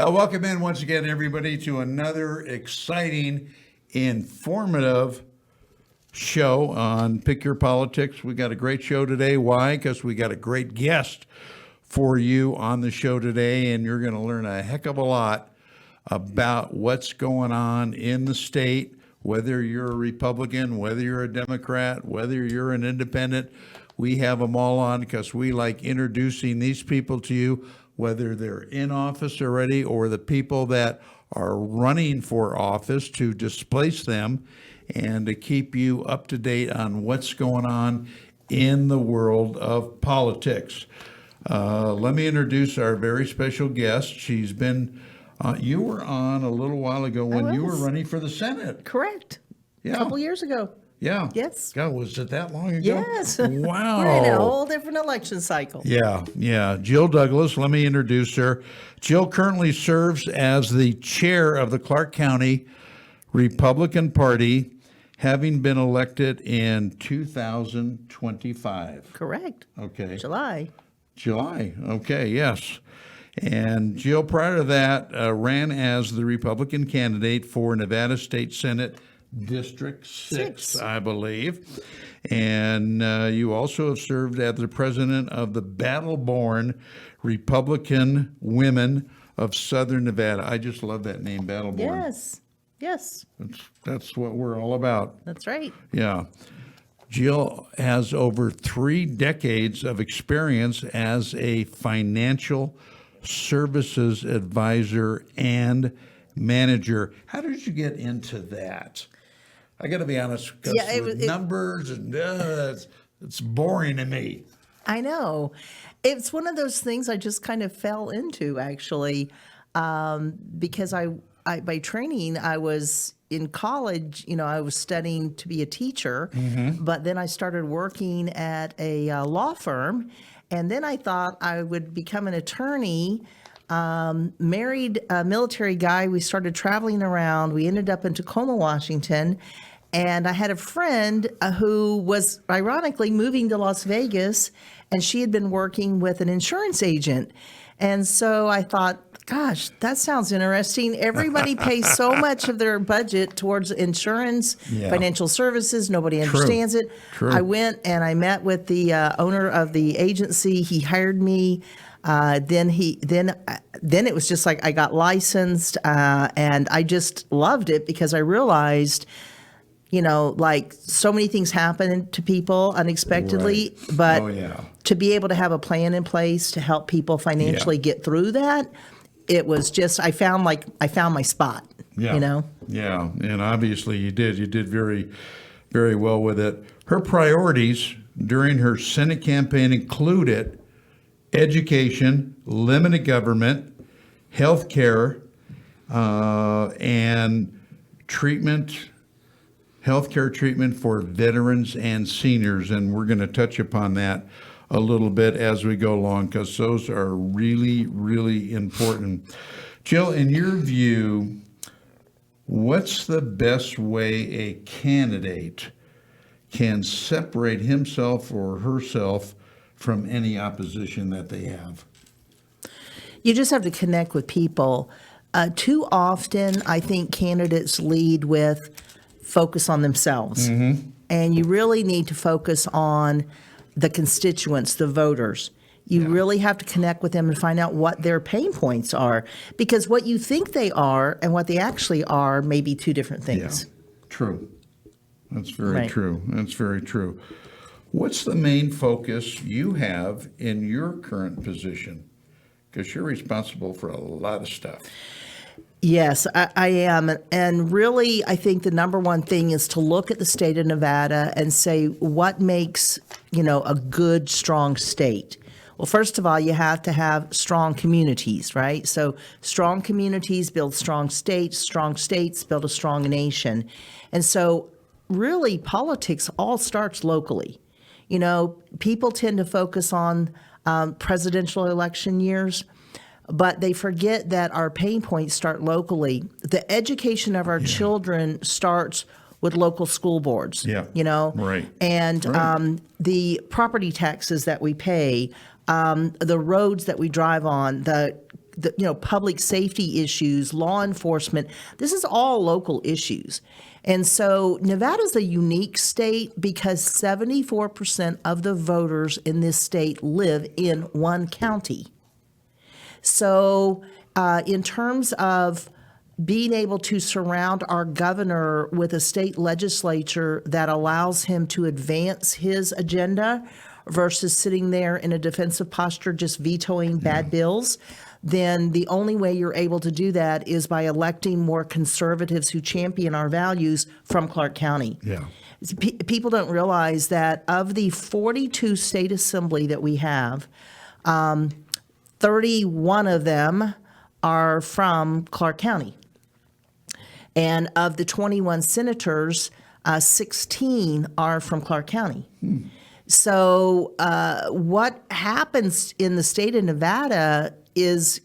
Well, welcome in once again, everybody, to another exciting, informative show on Pick Your Politics. We got a great show today. Why? Because we got a great guest for you on the show today, and you're going to learn a heck of a lot about what's going on in the state, whether you're a Republican, whether you're a Democrat, whether you're an independent. We have them all on because we like introducing these people to you, whether they're in office already or the people that are running for office to displace them, and to keep you up to date on what's going on in the world of politics. Let me introduce our very special guest. She's been, you were on a little while ago when you were running for the Senate. Correct. Yeah. A couple years ago. Yeah. Yes. God, was it that long ago? Yes. Wow. We're in a whole different election cycle. Yeah. Jill Douglas, let me introduce her. Jill currently serves as the chair of the Clark County Republican Party, having been elected in 2025. Correct. Okay. July. Okay, yes. And Jill, prior to that, ran as the Republican candidate for Nevada State Senate District 6, I believe. And you also have served as the president of the Battle-Born Republican Women of Southern Nevada. I just love that name, Battle-Born. Yes. That's what we're all about. That's right. Yeah. Jill has over 3 decades of experience as a financial services advisor and manager. How did you get into that? I got to be honest, because numbers and it's boring to me. I know. It's one of those things I just kind of fell into, actually, because I by training, I was in college, I was studying to be a teacher, but then I started working at a law firm, and then I thought I would become an attorney. Married a military guy. We started traveling around. We ended up in Tacoma, Washington. And I had a friend who was ironically moving to Las Vegas, and she had been working with an insurance agent. And so I thought, gosh, that sounds interesting. Everybody pays so much of their budget towards insurance, financial services. Nobody understands it. True. I went and I met with the owner of the agency. He hired me. Then it was just like I got licensed, and I just loved it because I realized, like so many things happen to people unexpectedly, but to be able to have a plan in place to help people financially get through that, it was just, I found my spot, Yeah, and obviously you did very, very well with it. Her priorities during her Senate campaign included education, limited government, health care, and healthcare treatment for veterans and seniors. And we're going to touch upon that a little bit as we go along, because those are really, really important. Jill, in your view, what's the best way a candidate can separate himself or herself from any opposition that they have? You just have to connect with people. Too often, I think candidates lead with focus on themselves. And you really need to focus on the constituents, the voters. You really have to connect with them and find out what their pain points are, because what you think they are and what they actually are may be two different things. Yeah, true. That's very true. That's very true. What's the main focus you have in your current position? Because you're responsible for a lot of stuff. Yes, I am. And really, I think the number one thing is to look at the state of Nevada and say, what makes, a good, strong state? Well, first of all, you have to have strong communities, right? So strong communities build strong states build a strong nation. And so really, politics all starts locally. People tend to focus on presidential election years, but they forget that our pain points start locally. The education of our children starts with local school boards, Right. And the property taxes that we pay, the roads that we drive on, the public safety issues, law enforcement. This is all local issues. And so Nevada's a unique state because 74% of the voters in this state live in one county. So in terms of being able to surround our governor with a state legislature that allows him to advance his agenda versus sitting there in a defensive posture just vetoing bad bills, then the only way you're able to do that is by electing more conservatives who champion our values from Clark County. Yeah. People don't realize that of the 42 state assembly that we have, 31 of them are from Clark County. And of the 21 senators, 16 are from Clark County. So what happens in the state of Nevada is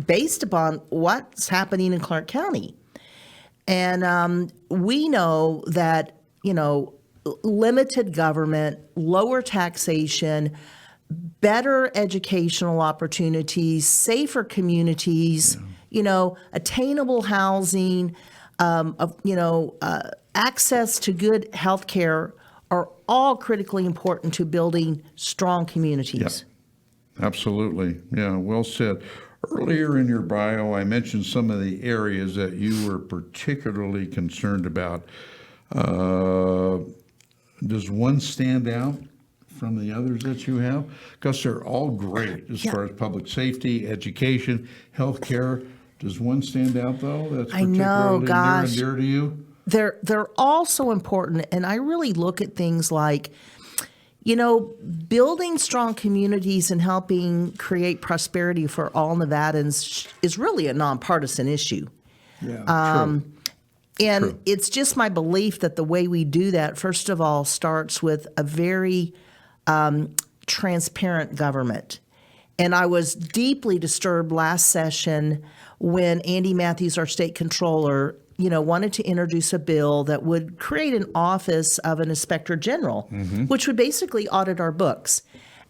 based upon what's happening in Clark County. And we know that, limited government, lower taxation, better educational opportunities, safer communities, attainable housing, access to good health care are all critically important to building strong communities. Yep. Absolutely. Yeah, well said. Earlier in your bio, I mentioned some of the areas that you were particularly concerned about. Does one stand out from the others that you have? Because they're all great as far as public safety, education, healthcare. Does one stand out, though, that's particularly near and dear to you? They're all so important, and I really look at things like, building strong communities and helping create prosperity for all Nevadans is really a nonpartisan issue. Yeah, true. And True. It's just my belief that the way we do that, first of all, starts with a very transparent government. And I was deeply disturbed last session when Andy Matthews, our state controller, wanted to introduce a bill that would create an office of an inspector general, which would basically audit our books.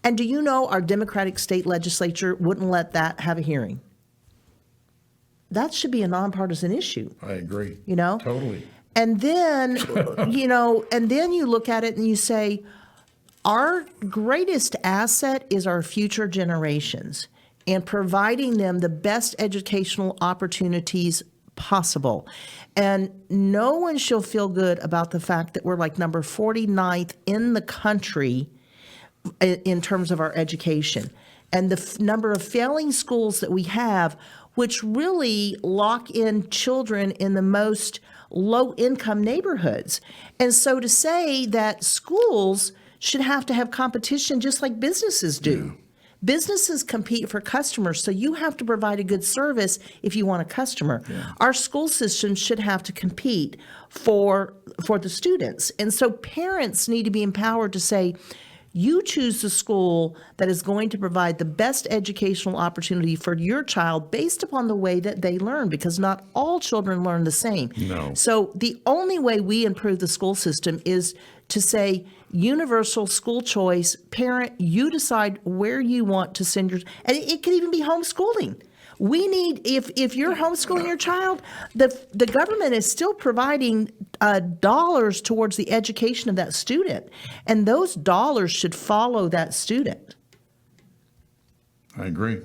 And do you know our Democratic state legislature wouldn't let that have a hearing? That should be a nonpartisan issue. I agree. Totally. And then, and then you look at it and you say, our greatest asset is our future generations and providing them the best educational opportunities possible. And no one shall feel good about the fact that we're like number 49th in the country in terms of our education. And the number of failing schools that we have, which really lock in children in the most low-income neighborhoods. And so to say that schools should have to have competition just like businesses do. Yeah. Businesses compete for customers, so you have to provide a good service if you want a customer. Yeah. Our school systems should have to compete for the students. And so parents need to be empowered to say, you choose the school that is going to provide the best educational opportunity for your child based upon the way that they learn, because not all children learn the same. No. So the only way we improve the school system is to say universal school choice. Parent, you decide where you want to send your, and it could even be homeschooling. We need, if you're homeschooling your child, the government is still providing dollars towards the education of that student, and those dollars should follow that student. I agree.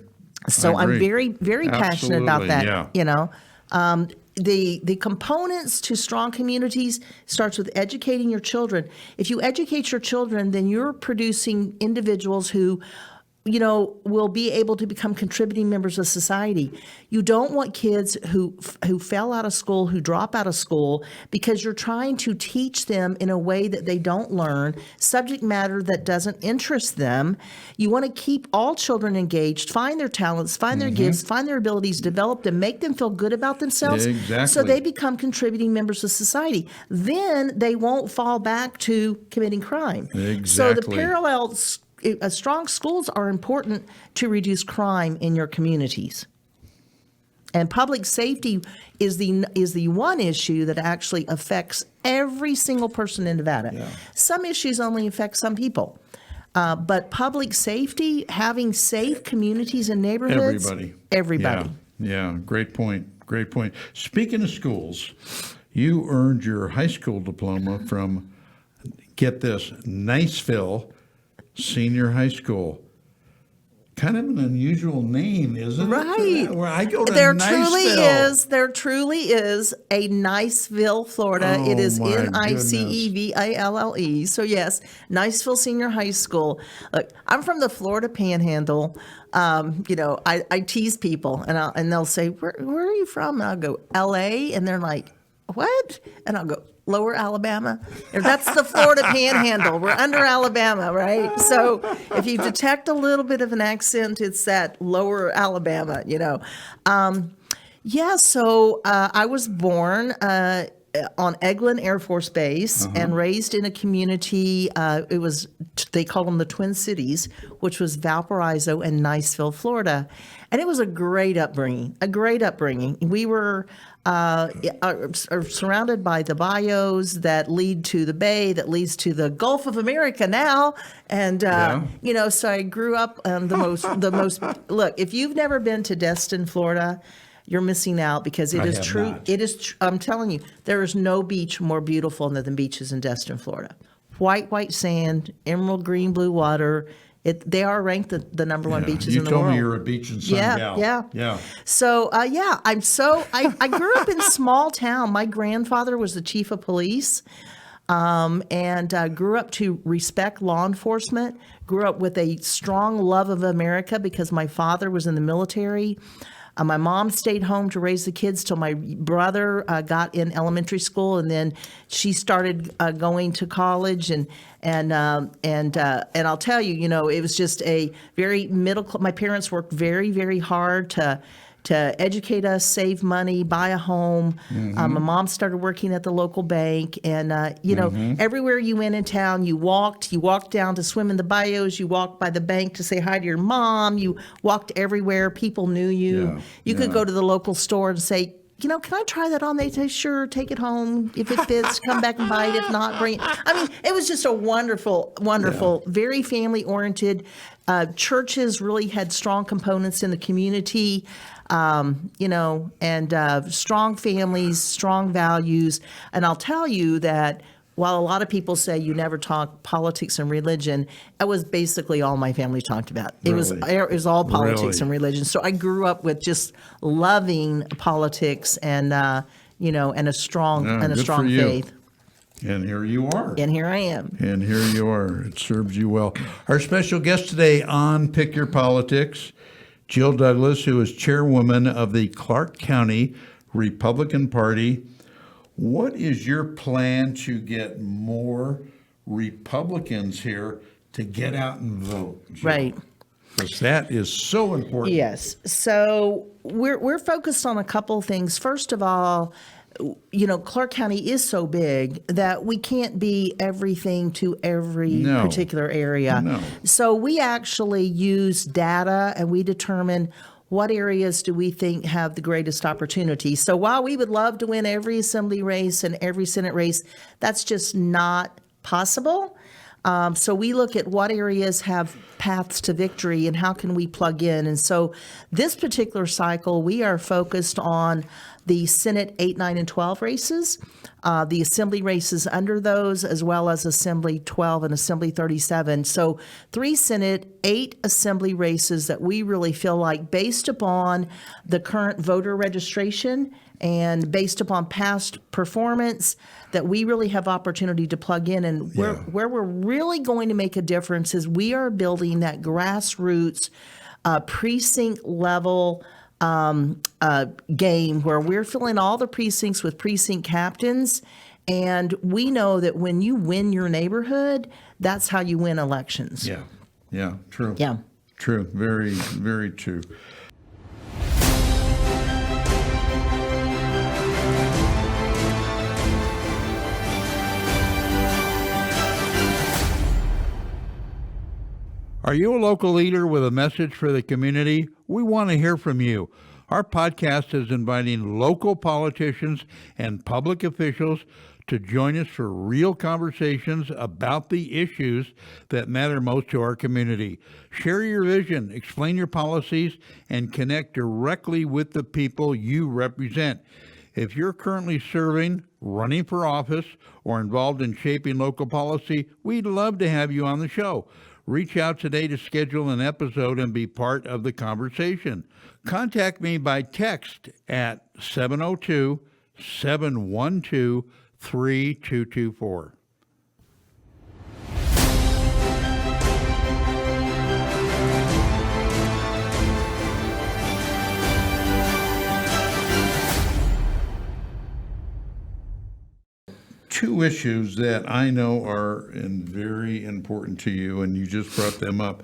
So I'm very, very passionate about that. Yeah. The components to strong communities starts with educating your children. If you educate your children, then you're producing individuals who will be able to become contributing members of society. You don't want kids who fell out of school, who drop out of school, because you're trying to teach them in a way that they don't learn, subject matter that doesn't interest them. You want to keep all children engaged, find their talents, find their gifts, find their abilities, develop them, make them feel good about themselves. Exactly. So they become contributing members of society. Then they won't fall back to committing crime. Exactly. So the parallels. Strong schools are important to reduce crime in your communities. And public safety is the one issue that actually affects every single person in Nevada. Yeah. Some issues only affect some people. But public safety, having safe communities and neighborhoods. Everybody. Yeah. Great point. Great point. Speaking of schools, you earned your high school diploma from, get this, Niceville Senior High School. Kind of an unusual name, isn't it? Right. Where I go to There Niceville. truly is a Niceville, Florida. Oh, It is my Nicevalle. So yes, Niceville Senior High School. Look, I'm from the Florida Panhandle. I tease people and they'll say, where are you from? And I'll go, LA. And they're like, what? And I'll go, Lower Alabama. That's the Florida Panhandle. We're under Alabama, right? So if you detect a little bit of an accent, it's that Lower Alabama, So I was born on Eglin Air Force Base and raised in a community. They call them the Twin Cities, which was Valparaiso and Niceville, Florida. And it was a great upbringing. We were are surrounded by the bayous that lead to the bay, that leads to the Gulf of America now. And, so I grew up the most, look, if you've never been to Destin, Florida, you're missing out because it is true. It is, I'm telling you, there is no beach more beautiful than the beaches in Destin, Florida. White sand, emerald green blue water. They are ranked the number one beaches in the world. You told me you're a beach and sun gal. Yeah. So, I grew up in a small town. My grandfather was the chief of police and grew up to respect law enforcement, grew up with a strong love of America because my father was in the military. My mom stayed home to raise the kids till my brother got in elementary school, and then she started going to college. And I'll tell you, it was just a very my parents worked very, very hard to educate us, save money, buy a home. My mom started working at the local bank, and everywhere you went in town, you walked down to swim in the bayous, you walked by the bank to say hi to your mom, you walked everywhere. People knew you. You could go to the local store and say, can I try that on? They say, sure, take it home. If it fits, come back and buy it. If not, bring it. I mean, it was just a wonderful, very family-oriented. Churches really had strong components in the community, and strong families, strong values. And I'll tell you that while a lot of people say you never talk politics and religion, it was basically all my family talked about. It was all politics and religion. So I grew up with just loving politics and a strong faith. And here you are. And here I am. And here you are. It serves you well. Our special guest today on Pick Your Politics, Jill Douglas, who is chairwoman of the Clark County Republican Party. What is your plan to get more Republicans here to get out and vote, Jill? Right. Because that is so important. Yes. So we're focused on a couple of things. First of all, Clark County is so big that we can't be everything to every particular area. No. So we actually use data and we determine what areas do we think have the greatest opportunity. So while we would love to win every assembly race and every Senate race, that's just not possible. So we look at what areas have paths to victory and how can we plug in. And so this particular cycle, we are focused on the Senate 8, 9, and 12 races, the Assembly races under those, as well as Assembly 12 and Assembly 37. So 3 Senate, 8 Assembly races that we really feel like, based upon the current voter registration and based upon past performance, that we really have opportunity to plug in. And where we're really going to make a difference is we are building that grassroots precinct level game where we're filling all the precincts with precinct captains. And we know that when you win your neighborhood, that's how you win elections. Yeah, true. Yeah. True, very, very true. Are you a local leader with a message for the community? We want to hear from you. Our podcast is inviting local politicians and public officials to join us for real conversations about the issues that matter most to our community. Share your vision, explain your policies, and connect directly with the people you represent. If you're currently serving, running for office, or involved in shaping local policy, we'd love to have you on the show. Reach out today to schedule an episode and be part of the conversation. Contact me by text at 702-712-3224. Two issues that I know are very important to you, and you just brought them up.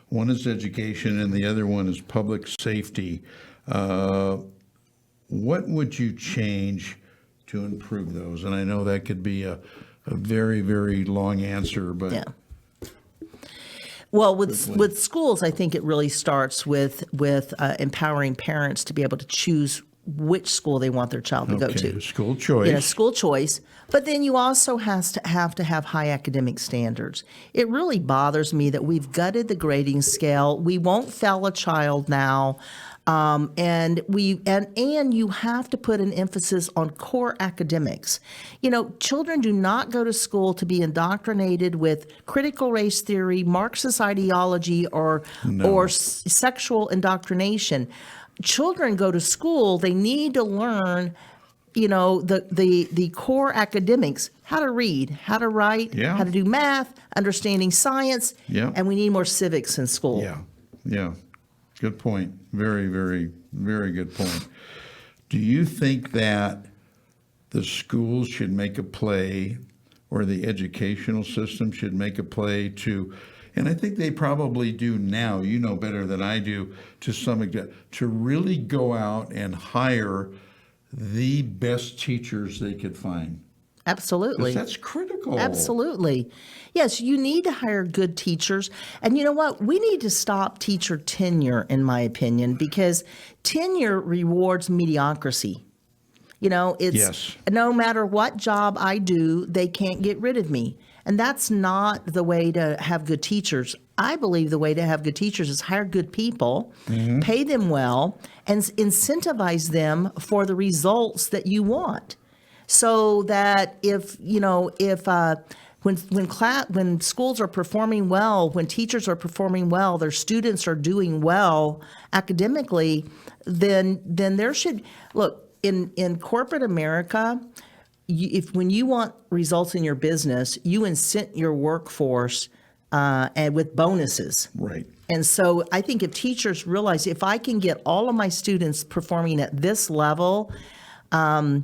One is education, and the other one is public safety. What would you change to improve those? And I know that could be a very, very long answer, but Yeah. Well, with schools, I think it really starts with empowering parents to be able to choose which school they want their child to go to. School choice. Yeah, school choice. But then you also have to have high academic standards. It really bothers me that we've gutted the grading scale. We won't fail a child now. And you have to put an emphasis on core academics. You know, children do not go to school to be indoctrinated with critical race theory, Marxist ideology, or sexual indoctrination. Children go to school, they need to learn, you know, the core academics, how to read, how to write, how to do math, understanding science, and we need more civics in school. Yeah. Good point. Very, very, very good point. Do you think that the schools should make a play, or the educational system should make a play to, and I think they probably do now, you know better than I do, to some extent, to really go out and hire the best teachers they could find? Absolutely. 'Cause that's critical. Absolutely. Yes, you need to hire good teachers. And you know what? We need to stop teacher tenure, in my opinion, because tenure rewards mediocrity. You know, it's no matter what job I do, they can't get rid of me. And that's not the way to have good teachers. I believe the way to have good teachers is hire good people, pay them well, and incentivize them for the results that you want. So that when schools are performing well, when teachers are performing well, their students are doing well academically, then there should look in corporate America. When you want results in your business, you incent your workforce and with bonuses. Right. And so I think if teachers realize, if I can get all of my students performing at this level, I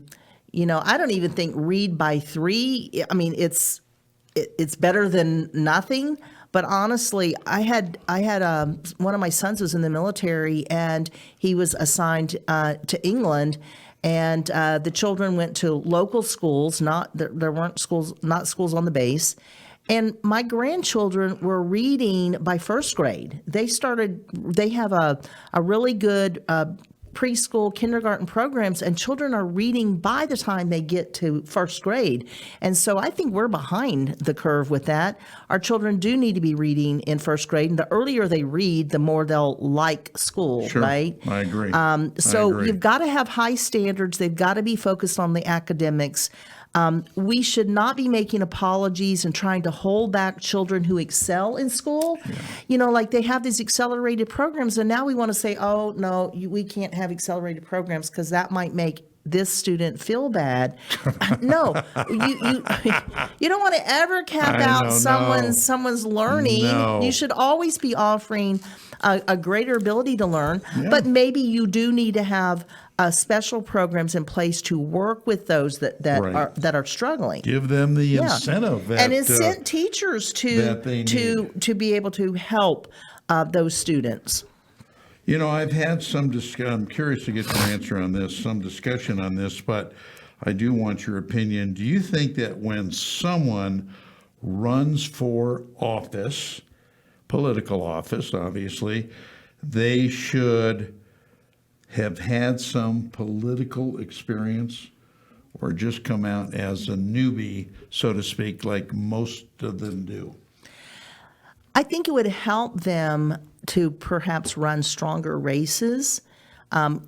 don't even think read by 3. I mean, it's better than nothing. But honestly, I had one of my sons was in the military, and he was assigned to England. And the children went to local schools, there weren't schools, not schools on the base. And my grandchildren were reading by first grade. They have a really good preschool, kindergarten programs, and children are reading by the time they get to first grade. And so I think we're behind the curve with that. Our children do need to be reading in first grade, and the earlier they read, the more they'll like school, Sure. right? I agree. So you've got to have high standards. They've got to be focused on the academics. We should not be making apologies and trying to hold back children who excel in school. Yeah. Like they have these accelerated programs, and now we want to say, oh, no, we can't have accelerated programs because that might make this student feel bad. No, you don't want to ever cap out someone's learning. No. You should always be offering a greater ability to learn, but maybe you do need to have special programs in place to work with those that are struggling. Give them the incentive and incent teachers to be able to help those students. I've had some I'm curious to get your answer on this, some discussion on this, but I do want your opinion. Do you think that when someone runs for office, political office, obviously, they should have had some political experience or just come out as a newbie, so to speak, like most of them do? I think it would help them to perhaps run stronger races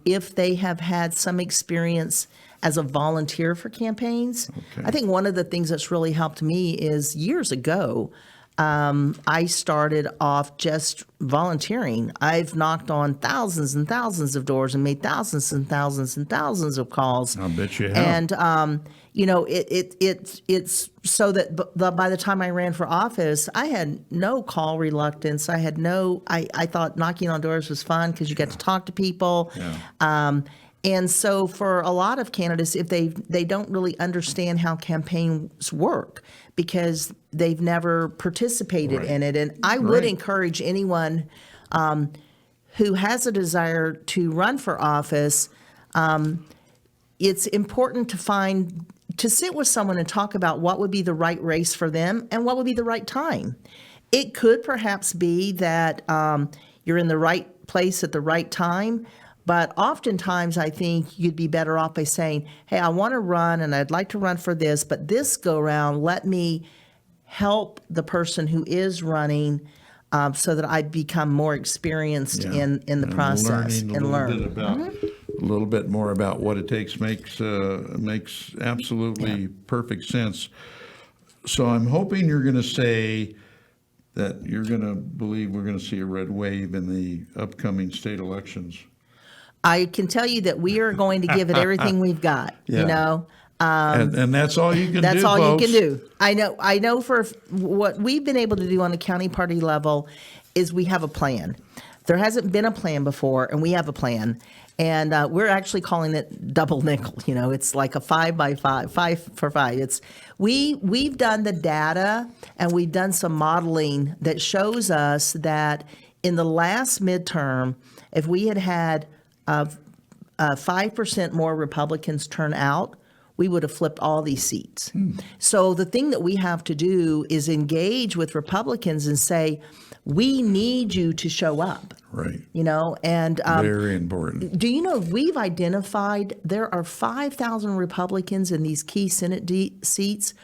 if they have had some experience as a volunteer for campaigns. Okay. I think one of the things that's really helped me is years ago, I started off just volunteering. I've knocked on thousands and thousands of doors and made thousands and thousands and thousands of calls. I'll bet you have. And it's so that by the time I ran for office, I had no call reluctance. I thought knocking on doors was fun because you get to talk to people. Yeah. And so for a lot of candidates, if they don't really understand how campaigns work because they've never participated in it. And I would encourage anyone who has a desire to run for office, it's important to sit with someone and talk about what would be the right race for them and what would be the right time. It could perhaps be that you're in the right place at the right time. But oftentimes, I think you'd be better off by saying, hey, I want to run and I'd like to run for this, but this go round, let me help the person who is running so that I become more experienced in the process and learn. A little bit more about what it takes makes absolutely perfect sense. So I'm hoping you're going to say that you're going to believe we're going to see a red wave in the upcoming state elections. I can tell you that we are going to give it everything we've got, you know. And that's all you can do, That's all folks. you can do. I know for what we've been able to do on the county party level is we have a plan. There hasn't been a plan before, and we have a plan. And we're actually calling it double nickel. You know, it's like a 5 by 5, 5 for 5. We've done the data and we've done some modeling that shows us that in the last midterm, if we had 5% more Republicans turn out, we would have flipped all these seats. So the thing that we have to do is engage with Republicans and say, we need you to show up. Right. You know, and Very important. do you know we've identified there are 5,000 Republicans in these key Senate seats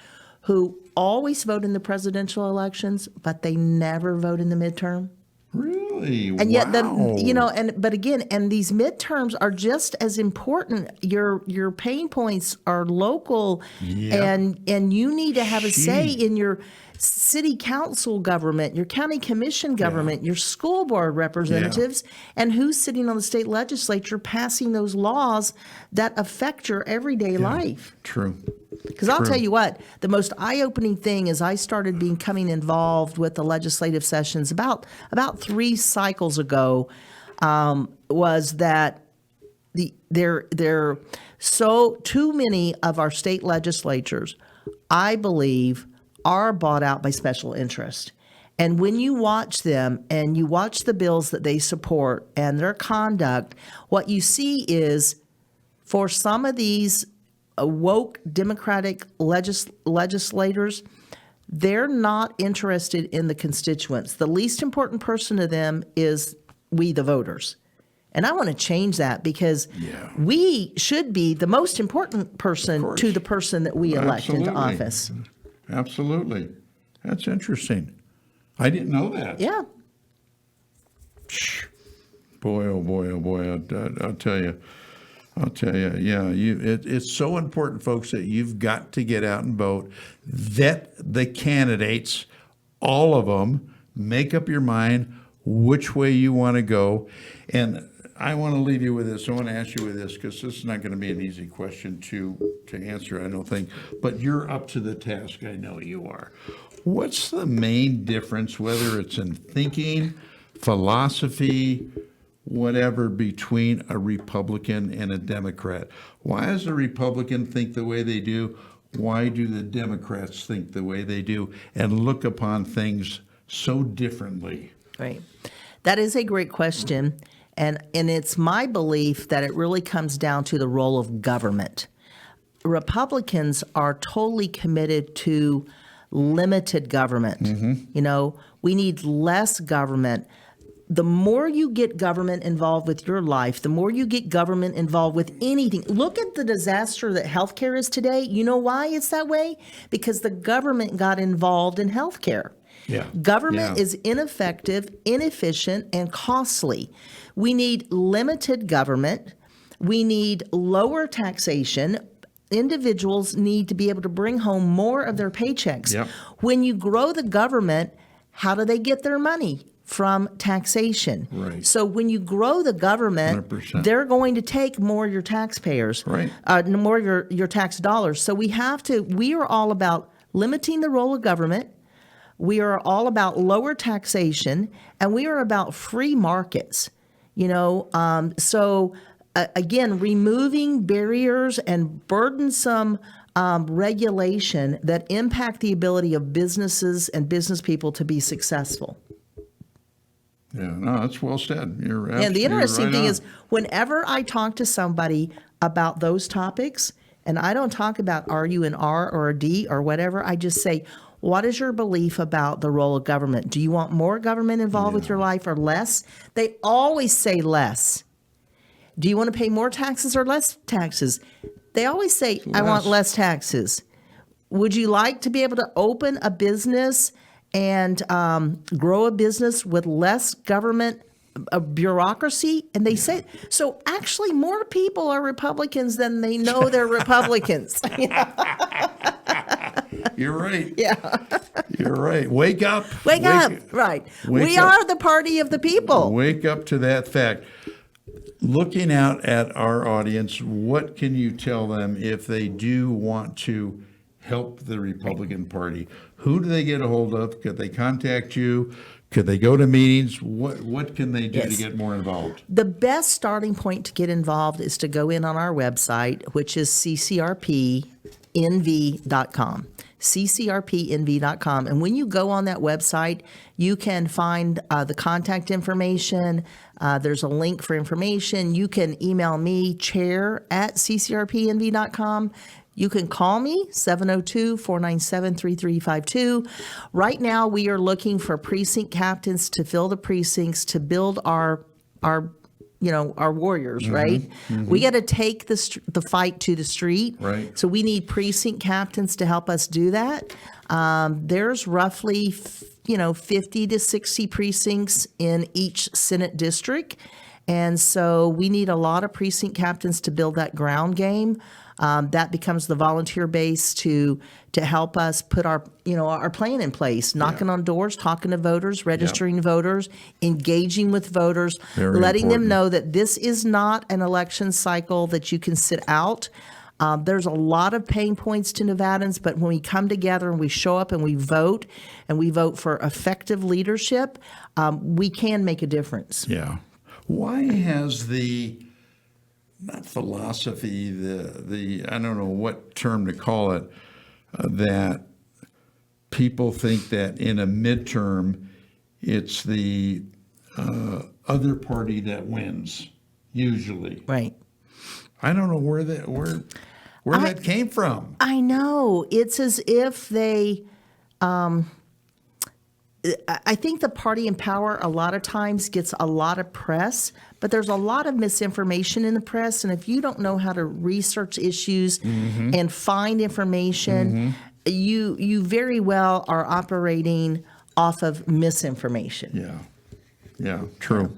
who always vote in the presidential elections, but they never vote in the midterm? Really? And yet, Wow. but again, and these midterms are just as important. Your pain points are local, Yep. and you need to have a say in your city council government, your county commission government, your school board representatives, and who's sitting on the state legislature passing those laws that affect your everyday life. True. Because I'll tell you what, the most eye-opening thing is I started becoming involved with the legislative sessions about 3 cycles ago, was that there so too many of our state legislatures, I believe, are bought out by special interest. And when you watch them and you watch the bills that they support and their conduct, what you see is for some of these woke Democratic legislators, they're not interested in the constituents. The least important person to them is we, the voters. And I want to change that because we should be the most important person to the person that we elect into office. Absolutely. That's interesting. I didn't know that. Yeah. Boy, oh boy, oh boy. I'll tell you. Yeah, it's so important, folks, that you've got to get out and vote. Vet the candidates, all of them. Make up your mind which way you want to go. And I want to leave you with this. I want to ask you with this because this is not going to be an easy question to answer, I don't think. But you're up to the task. I know you are. What's the main difference, whether it's in thinking, philosophy, whatever, between a Republican and a Democrat? Why does a Republican think the way they do? Why do the Democrats think the way they do and look upon things so differently? Right. That is a great question. And it's my belief that it really comes down to the role of government. Republicans are totally committed to limited government. You know, we need less government. the more you get government involved with your life, the more you get government involved with anything. Look at the disaster that healthcare is today. You know why it's that way? Because the government got involved in healthcare. Yeah. Government Yeah. is ineffective, inefficient, and costly. We need limited government. We need lower taxation. Individuals need to be able to bring home more of their paychecks. Yep. When you grow the government, how do they get their money? From taxation. Right. So when you grow the government, 100%. they're going to take more of your taxpayers, Right. More of your tax dollars. So we are all about limiting the role of government. We are all about lower taxation, and we are about free markets. Again, removing barriers and burdensome regulation that impact the ability of businesses and business people to be successful. Yeah, no, that's well said. And the interesting thing is, whenever I talk to somebody about those topics, and I don't talk about are you an R or a D or whatever, I just say, what is your belief about the role of government? Do you want more government involved with your life or less? They always say less. Do you want to pay more taxes or less taxes? They always say, I want less taxes. Would you like to be able to open a business and grow a business with less government bureaucracy? And they say, so actually more people are Republicans than they know they're Republicans. You're right. Yeah. You're right. Wake up. Wake up. Right. We are the party of the people. Wake up to that fact. Looking out at our audience, what can you tell them if they do want to help the Republican Party? Who do they get a hold of? Could they contact you? Could they go to meetings? What can they do to get more involved? The best starting point to get involved is to go in on our website, which is ccrpnv.com. ccrpnv.com. And when you go on that website, you can find the contact information. There's a link for information. You can email me, chair@ccrpnv.com. You can call me, 702-497-3352. Right now, we are looking for precinct captains to fill the precincts to build our warriors, right? We got to take the fight to the street. Right. So we need precinct captains to help us do that. There's roughly, 50 to 60 precincts in each Senate district. And so we need a lot of precinct captains to build that ground game. That becomes the volunteer base to help us put our plan in place, knocking on doors, talking to voters, registering voters, engaging with voters, Very letting them important. know that this is not an election cycle that you can sit out. There's a lot of pain points to Nevadans, but when we come together and we show up and we vote for effective leadership, we can make a difference. Yeah. Why has not philosophy, the I don't know what term to call it, that people think that in a midterm, it's the other party that wins, usually. Right. I don't know where that came from. I know. It's as if they, I think the party in power a lot of times gets a lot of press, but there's a lot of misinformation in the press. And if you don't know how to research issues and find information, you very well are operating off of misinformation. Yeah. True.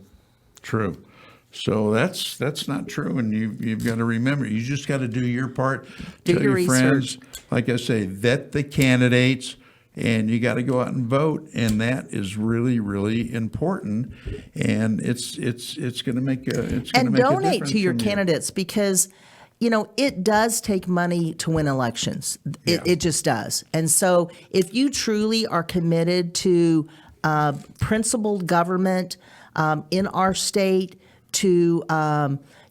So that's not true, and you've got to remember, you just got to do your part. Do Tell your your friends, research. like I say, vet the candidates, and you got to go out and vote, and that is really, really important. And it's going to make a And donate difference to your from you. candidates because, it does take money to win elections. It just does. And so if you truly are committed to principled government in our state, to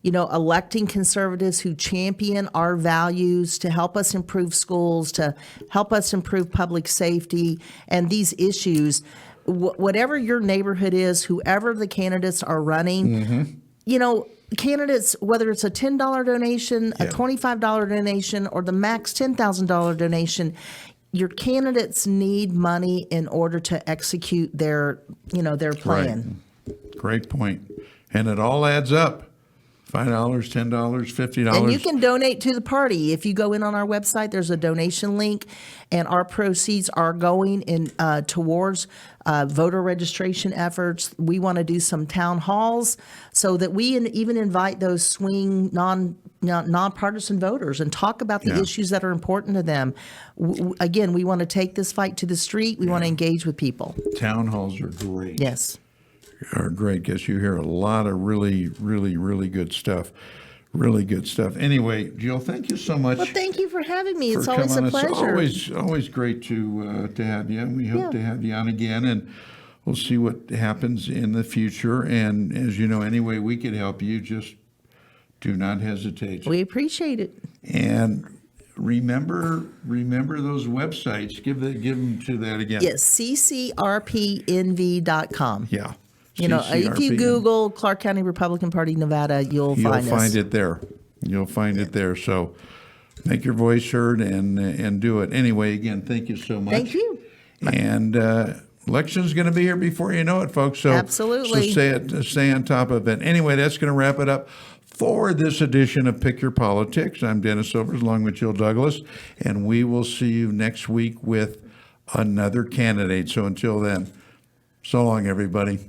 electing conservatives who champion our values, to help us improve schools, to help us improve public safety and these issues, whatever your neighborhood is, whoever the candidates are running, candidates, whether it's a $10 donation, a $25 donation, or the max $10,000 donation, your candidates need money in order to execute their plan. Great point. And it all adds up. $5, $10, $50. And you can donate to the party. If you go in on our website, there's a donation link, and our proceeds are going in towards voter registration efforts. We want to do some town halls so that we even invite those swing nonpartisan voters and talk about the issues that are important to them. Again, we want to take this fight to the street. We want to engage with people. Town halls are great. Yes. Are great because you hear a lot of really, really, really good stuff. Really good stuff. Anyway, Jill, thank you so much. Well, thank you for having me. for It's always a coming. pleasure. It's always great to have you. We hope to have you on again, and we'll see what happens in the future. And as you know, any way we can help you, just do not hesitate. We appreciate it. And remember those websites. Give them to that again. Yes, ccrpnv.com. Yeah. You know, if you CCRP. Google Clark County Republican Party, Nevada, you'll find us. it there. You'll find it there. So make your voice heard and do it. Anyway, again, thank you so much. Thank you. And election's going to be here before you know it, folks. So Absolutely. So stay on top of it. Anyway, that's going to wrap it up for this edition of Pick Your Politics. I'm Dennis Silvers along with Jill Douglas, and we will see you next week with another candidate. So until then, so long, everybody.